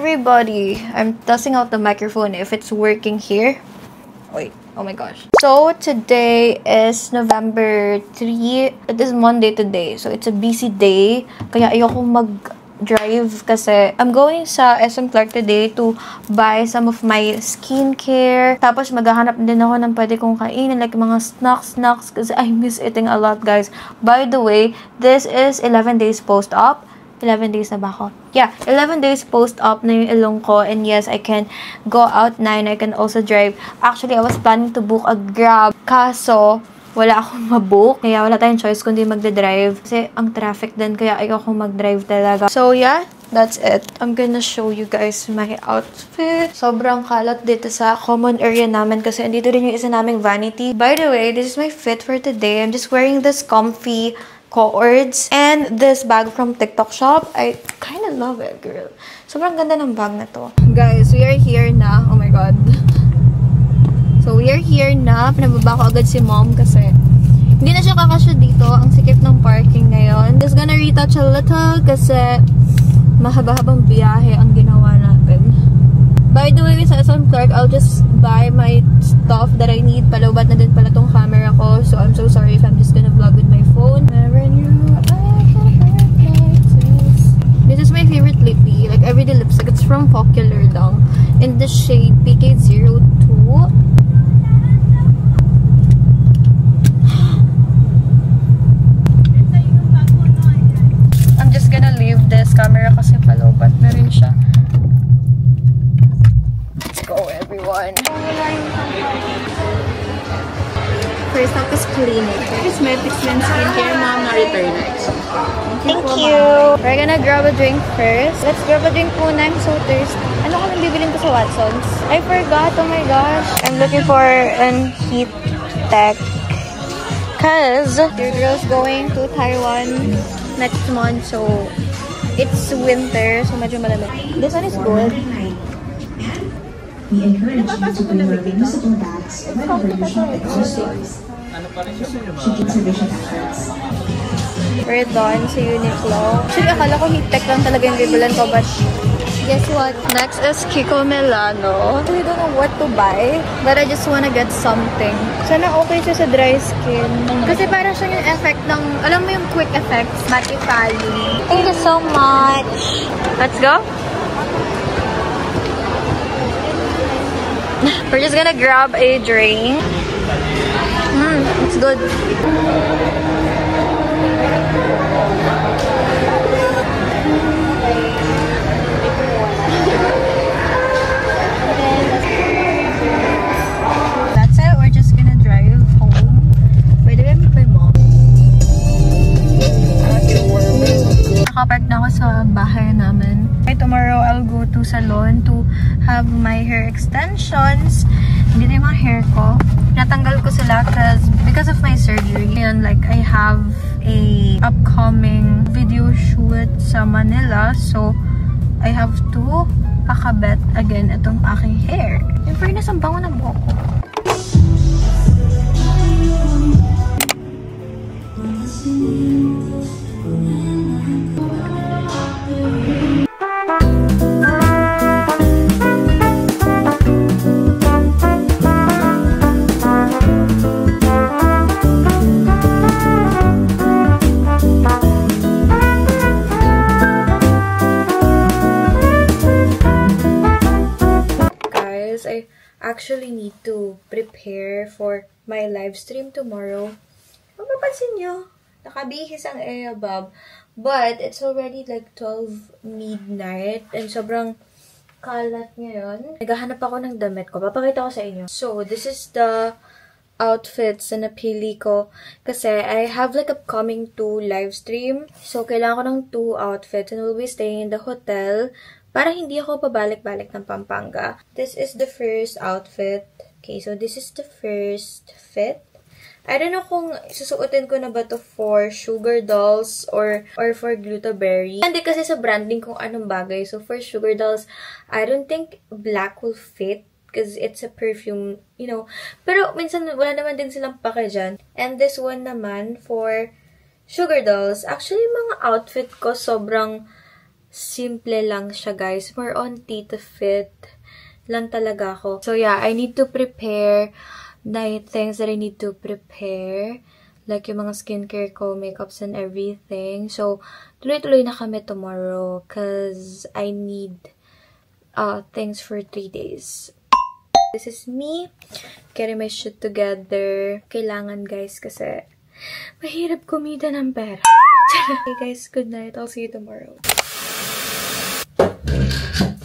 everybody! I'm testing out the microphone if it's working here. Wait, oh my gosh. So, today is November 3. It is Monday today. So, it's a busy day. Kaya ayoko mag-drive kasi I'm going sa SM Clark today to buy some of my skincare. Tapos, maghahanap din ako ng pwede kong kainin. Like, mga snacks kasi I miss eating a lot, guys. By the way, this is 11 days post-op. 11 days na ba ako? Yeah, 11 days post-op na yung ilong ko. And yes, I can go out na and I can also drive. Actually, I was planning to book a Grab. Kaso, wala akong mabook. Kaya wala tayong choice kundi magdadrive. Kasi ang traffic din, kaya ayoko mag-drive talaga. So yeah, that's it. I'm gonna show you guys my outfit. Sobrang kalat dito sa common area namin kasi andito rin yung isa naming vanity. By the way, this is my fit for today. I'm just wearing this comfy cords and this bag from TikTok shop. I kind of love it, girl. Sobrang ganda ng bag na to. Guys, we are here na. Oh my god. So, we are here na. Pinababa ko agad si mom kasi hindi na siya kakasya dito. Ang sikip ng parking ngayon. Just gonna retouch a little kasi mahaba-habang biyahe ang ginawa natin. By the way, sa SM Clark, I'll just buy my stuff that I need. Palawbat na din pala tong camera ko. So, I'm so sorry if I'm just gonna vlog with my phone. This is my favorite lippy. Like, everyday lipstick. It's from Popular lang. In the shade PK02. I'm just gonna leave this camera kasi palawbat na rin siya. Go everyone. First up is clinic. Cosmetics and skincare, mom, na returners. Thank you. We're gonna grab a drink first. Let's grab a drink muna. I'm so thirsty. Ano ko nang bibilin ko sa Watsons? I forgot. Oh my gosh. I'm looking for an heat tech. Cause your girl's going to Taiwan next month. So, it's winter. So, medyo malamig. This one is good. We encourage you to bring your reusable bags or revolution at all stores. She keeps her vision efforts. We're done sa Uniqlo. Actually, akala ko heat tech lang talaga yung bibilan ko, but guess what? Next is Kiko Milano. I really don't know what to buy, but I just wanna get something. Sana okay siya sa dry skin. Kasi parang siya yung effect ng, alam mo yung quick effects, mattifying. Thank you so much. Let's go. We're just gonna grab a drink. It's good. That's it. We're just gonna drive home. By the way, meet my mom. Nakapark na ako sa bahay namin. Tomorrow, I'll go to salon to have my hair extensions. Hindi na yung mga hair ko. Natanggal ko sila because of my surgery. And like, I have a upcoming video shoot sa Manila. So, I have to pakabet again itong aking hair. In fairness, ang bango ng buhok ko. I actually need to prepare for my live stream tomorrow. Mapapansin nyo, nakabihis ang Bob. But it's already like 12 midnight and sobrang kalat ngayon. Naghahanap ako ng damit ko. Papakita ko sa inyo. So, this is the outfits na napili ko. Kasi I have like upcoming 2 live stream. So, kailangan ko ng 2 outfits and we'll be staying in the hotel para hindi ako pabalik-balik ng Pampanga. This is the first outfit. Okay, so this is the first fit. I don't know kung susuotin ko na ba to for Sugar Dolls or for Glutaberry. Hindi kasi sa branding kung anong bagay. So, for Sugar Dolls, I don't think black will fit because it's a perfume, you know. Pero, minsan, wala naman din silang pake dyan. And this one naman for Sugar Dolls. Actually, mga outfit ko sobrang simple lang siya, guys. More on Tita Fit lang talaga ako. So, yeah, I need to prepare the things that I need to prepare. Like, yung mga skincare ko, makeups and everything. So, tuloy-tuloy na kami tomorrow because I need things for 3 days. This is me getting my shit together. Kailangan, guys, kasi mahirap kumita ng pera. Okay, guys, good night. I'll see you tomorrow.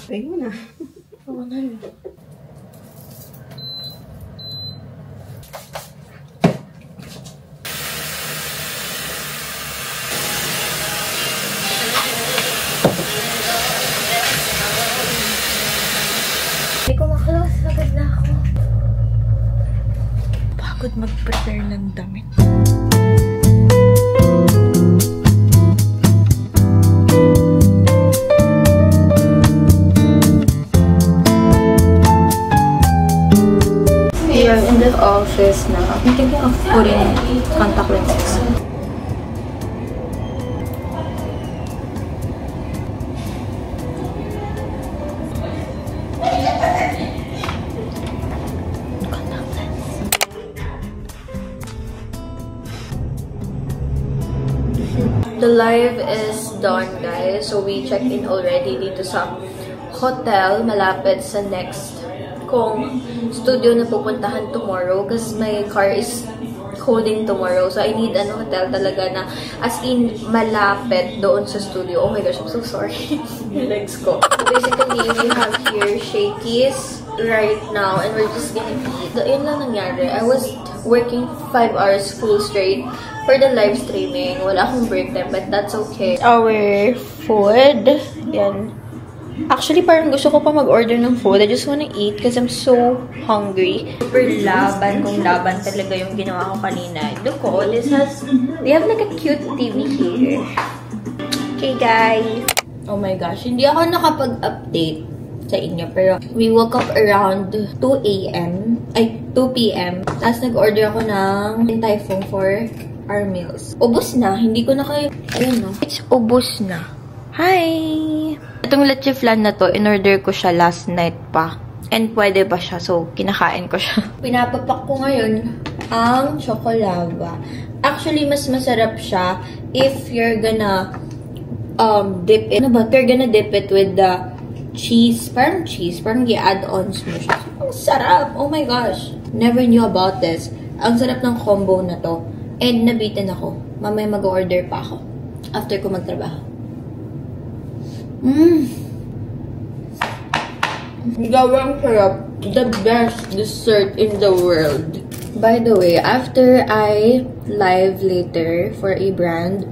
Tayo mo na. Oo na. Hindi ko makalabas. Agad na ako. Pagod mag-prepare ng damit. We are in the office now. I'm thinking of putting contact lenses. The live is done, guys. So we checked in already dito sa hotel malapit sa next kong studio na pupuntahan tomorrow because my car is holding tomorrow. So I need an hotel talaga na as in malapit doon sa studio. Oh my gosh, I'm so sorry. Yung legs ko. So basically, we have here Shakey's right now and we're just gonna eat. So yun lang nangyari. I was working 5 hours full straight for the live streaming. Wala akong break time, but that's okay. Our food. Yan. Actually, parang gusto ko pa mag-order ng food. I just wanna eat because I'm so hungry. Super laban kung laban talaga yung ginawa ko kanina. Look, they have like a cute TV here. Okay, guys. Oh my gosh, hindi ako nakapag-update sa inyo. Pero we woke up around 2 a.m. Ay, 2 p.m. Tapos nag-order ako ng Typhoon for our meals. Ubus na. Hindi ko na kayo... Ayun, no? It's ubus na. Hi! Itong leche flan na to, in-order ko siya last night pa. And pwede ba siya? So, kinakain ko siya. Pinapapak ko ngayon ang chocolava. Actually, mas masarap siya if you're gonna dip it. Ano ba? You're gonna dip it with the cheese. Parang i-add-ons mo siya. Ang sarap! Oh my gosh! Never knew about this. Ang sarap ng combo na to. And nabitin ako. Mamaya mag-order pa ako. After ko magtrabaho. Gawang sarap. The best dessert in the world. By the way, after I live later for a brand,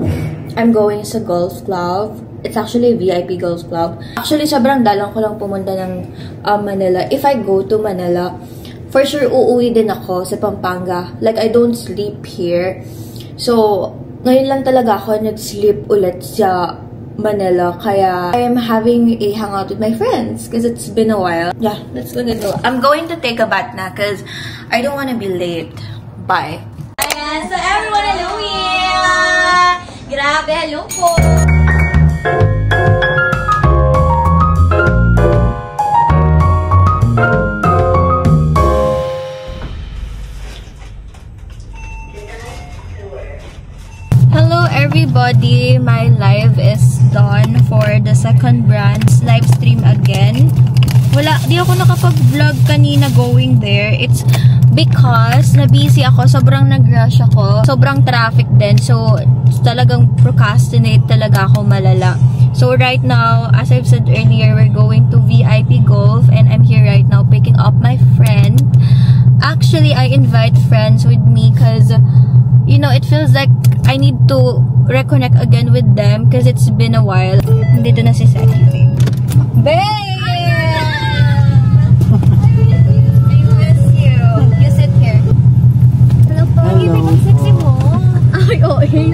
I'm going sa golf club. It's actually a VIP golf club. Actually, sobrang dalang ko lang pumunta ng Manila. If I go to Manila, for sure, uuwi din ako sa Pampanga. Like, I don't sleep here. So, ngayon lang talaga ako nag-sleep ulit sa Manila. Kaya, I'm having a hangout with my friends because it's been a while. Yeah, that's gonna go. I'm going to take a bath na because I don't want to be late. Bye. Ayan, so everyone, hello here! Grabe, hello po! Hello everybody, my live is done for the second brand's live stream again. Di ako nakapag-vlog kanina going there. It's because na-busy ako, sobrang nag-rush ako, sobrang traffic din. So, talagang procrastinate talaga ako malala. So, right now, as I've said earlier, we're going to VIP Golf and I'm here right now picking up my friend. Actually, I invite friends with me because, you know, it feels like I need to reconnect again with them because it's been a while. Nandito na si Seki. Babe! I miss you. You sit here. Hello po. Hello po. Sexy mo. Ay, okay.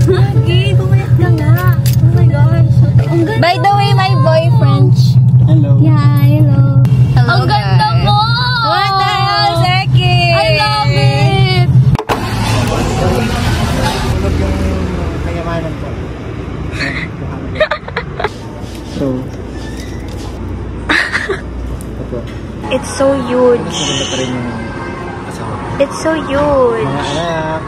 Lagi, bumayat ka nga. Oh my gosh. By the way, my boyfriend. Hello. Yeah, hello. Hello, Ang ganda mo! What the hell, Seki? I love it! Tulog yung kayamanan ko. ko. It's so huge. Maganda pa rin yung asawa. It's so huge. Mga anak.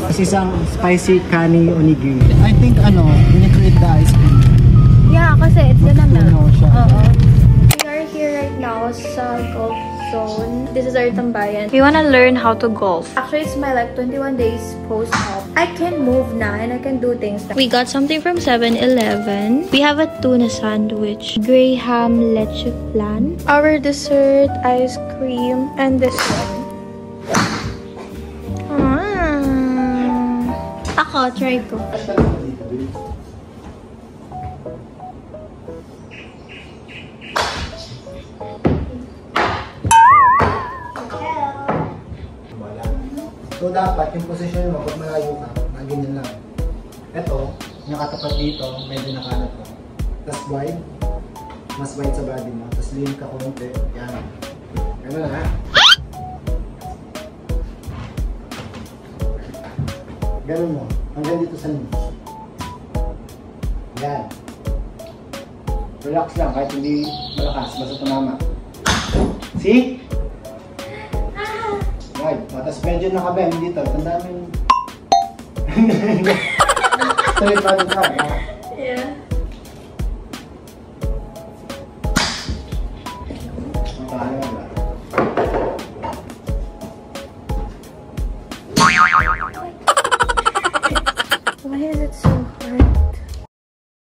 Kasi isang spicy kani onigiri. I think when you create the ice cream. Yeah, kasi it's gonna melt. Siya. We are here right now sa golf zone. This is our tambayan. We wanna learn how to golf. Actually, it's my 21 days post-op. I can move na and I can do things na. We got something from 7-Eleven. We have a tuna sandwich, Graham leche flan, our dessert, ice cream, and this one. Ako, try ko. So dapat yung position mo, pag malayo ka, ganyan lang. Ito, nakatapat dito, medyo nakaanap ka. Tapos wide, mas wide sa body mo. Tapos lean ka konti. Yan. Ganun lang ha. Ganun mo. Hanggang dito sa knees. Yan. Relax lang kahit hindi malakas. Basta tumama. See? Right. Tapos medyo nakabend dito. Tandaan mo yung... Straight body ka.